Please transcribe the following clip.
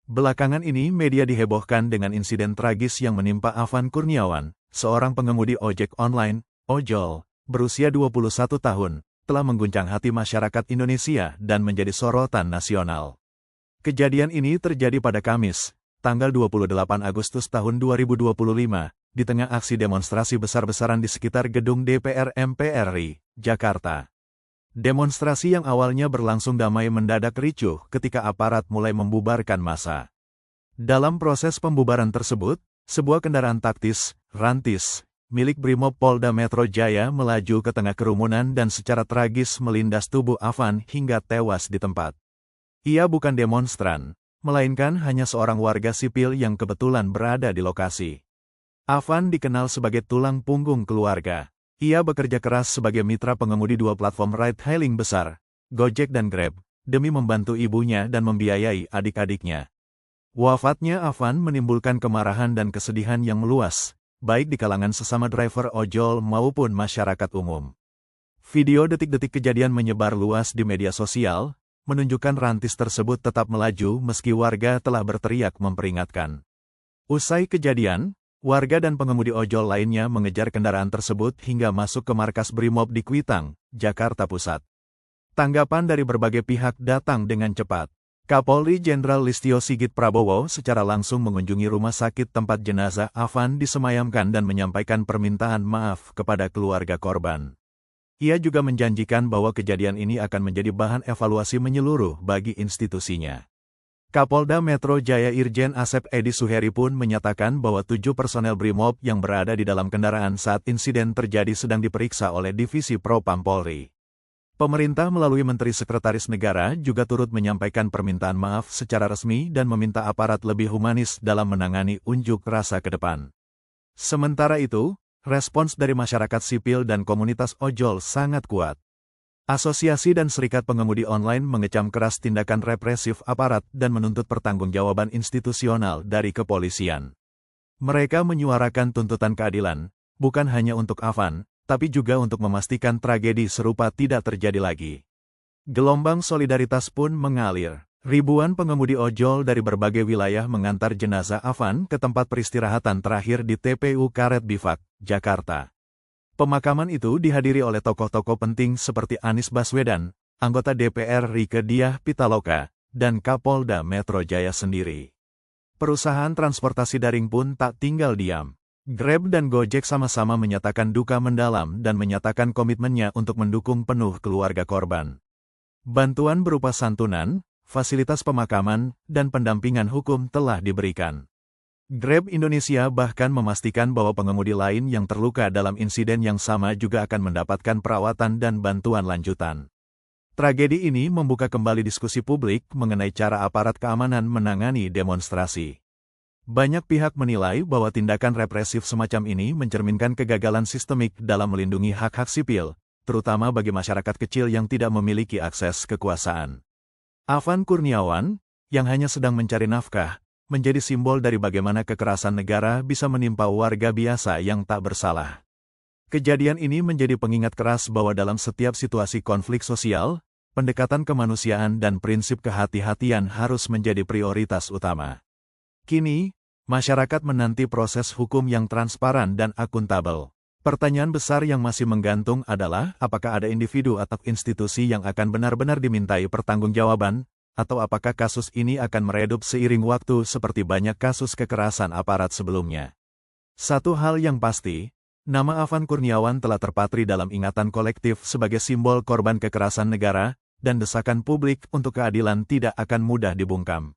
Belakangan ini media dihebohkan dengan insiden tragis yang menimpa Afan Kurniawan, seorang pengemudi ojek online, ojol, berusia 21 tahun, telah mengguncang hati masyarakat Indonesia dan menjadi sorotan nasional. Kejadian ini terjadi pada Kamis, tanggal 28 Agustus tahun 2025, di tengah aksi demonstrasi besar-besaran di sekitar gedung DPR MPR RI, Jakarta. Demonstrasi yang awalnya berlangsung damai mendadak ricuh ketika aparat mulai membubarkan massa. Dalam proses pembubaran tersebut, sebuah kendaraan taktis, Rantis, milik Brimob Polda Metro Jaya melaju ke tengah kerumunan dan secara tragis melindas tubuh Afan hingga tewas di tempat. Ia bukan demonstran, melainkan hanya seorang warga sipil yang kebetulan berada di lokasi. Afan dikenal sebagai tulang punggung keluarga. Ia bekerja keras sebagai mitra pengemudi dua platform ride-hailing besar, Gojek dan Grab, demi membantu ibunya dan membiayai adik-adiknya. Wafatnya Afan menimbulkan kemarahan dan kesedihan yang meluas, baik di kalangan sesama driver ojol maupun masyarakat umum. Video detik-detik kejadian menyebar luas di media sosial, menunjukkan Rantis tersebut tetap melaju meski warga telah berteriak memperingatkan. Usai kejadian, warga dan pengemudi ojol lainnya mengejar kendaraan tersebut hingga masuk ke markas Brimob di Kuitang, Jakarta Pusat. Tanggapan dari berbagai pihak datang dengan cepat. Kapolri Jenderal Listio Sigit Prabowo secara langsung mengunjungi rumah sakit tempat jenazah Afan disemayamkan dan menyampaikan permintaan maaf kepada keluarga korban. Ia juga menjanjikan bahwa kejadian ini akan menjadi bahan evaluasi menyeluruh bagi institusinya. Kapolda Metro Jaya Irjen Asep Edi Suheri pun menyatakan bahwa 7 personel Brimob yang berada di dalam kendaraan saat insiden terjadi sedang diperiksa oleh Divisi Propam Polri. Pemerintah melalui Menteri Sekretaris Negara juga turut menyampaikan permintaan maaf secara resmi dan meminta aparat lebih humanis dalam menangani unjuk rasa ke depan. Sementara itu, respons dari masyarakat sipil dan komunitas ojol sangat kuat. Asosiasi dan Serikat Pengemudi Online mengecam keras tindakan represif aparat dan menuntut pertanggungjawaban institusional dari kepolisian. Mereka menyuarakan tuntutan keadilan, bukan hanya untuk Afan, tapi juga untuk memastikan tragedi serupa tidak terjadi lagi. Gelombang solidaritas pun mengalir. Ribuan pengemudi ojol dari berbagai wilayah mengantar jenazah Afan ke tempat peristirahatan terakhir di TPU Karet Bifak, Jakarta. Pemakaman itu dihadiri oleh tokoh-tokoh penting seperti Anies Baswedan, anggota DPR Rieke Diah Pitaloka, dan Kapolda Metro Jaya sendiri. Perusahaan transportasi daring pun tak tinggal diam. Grab dan Gojek sama-sama menyatakan duka mendalam dan menyatakan komitmennya untuk mendukung penuh keluarga korban. Bantuan berupa santunan, fasilitas pemakaman, dan pendampingan hukum telah diberikan. Grab Indonesia bahkan memastikan bahwa pengemudi lain yang terluka dalam insiden yang sama juga akan mendapatkan perawatan dan bantuan lanjutan. Tragedi ini membuka kembali diskusi publik mengenai cara aparat keamanan menangani demonstrasi. Banyak pihak menilai bahwa tindakan represif semacam ini mencerminkan kegagalan sistemik dalam melindungi hak-hak sipil, terutama bagi masyarakat kecil yang tidak memiliki akses kekuasaan. Afan Kurniawan, yang hanya sedang mencari nafkah, menjadi simbol dari bagaimana kekerasan negara bisa menimpa warga biasa yang tak bersalah. Kejadian ini menjadi pengingat keras bahwa dalam setiap situasi konflik sosial, pendekatan kemanusiaan dan prinsip kehati-hatian harus menjadi prioritas utama. Kini, masyarakat menanti proses hukum yang transparan dan akuntabel. Pertanyaan besar yang masih menggantung adalah apakah ada individu atau institusi yang akan benar-benar dimintai pertanggungjawaban, atau apakah kasus ini akan meredup seiring waktu seperti banyak kasus kekerasan aparat sebelumnya. Satu hal yang pasti, nama Afan Kurniawan telah terpatri dalam ingatan kolektif sebagai simbol korban kekerasan negara, dan desakan publik untuk keadilan tidak akan mudah dibungkam.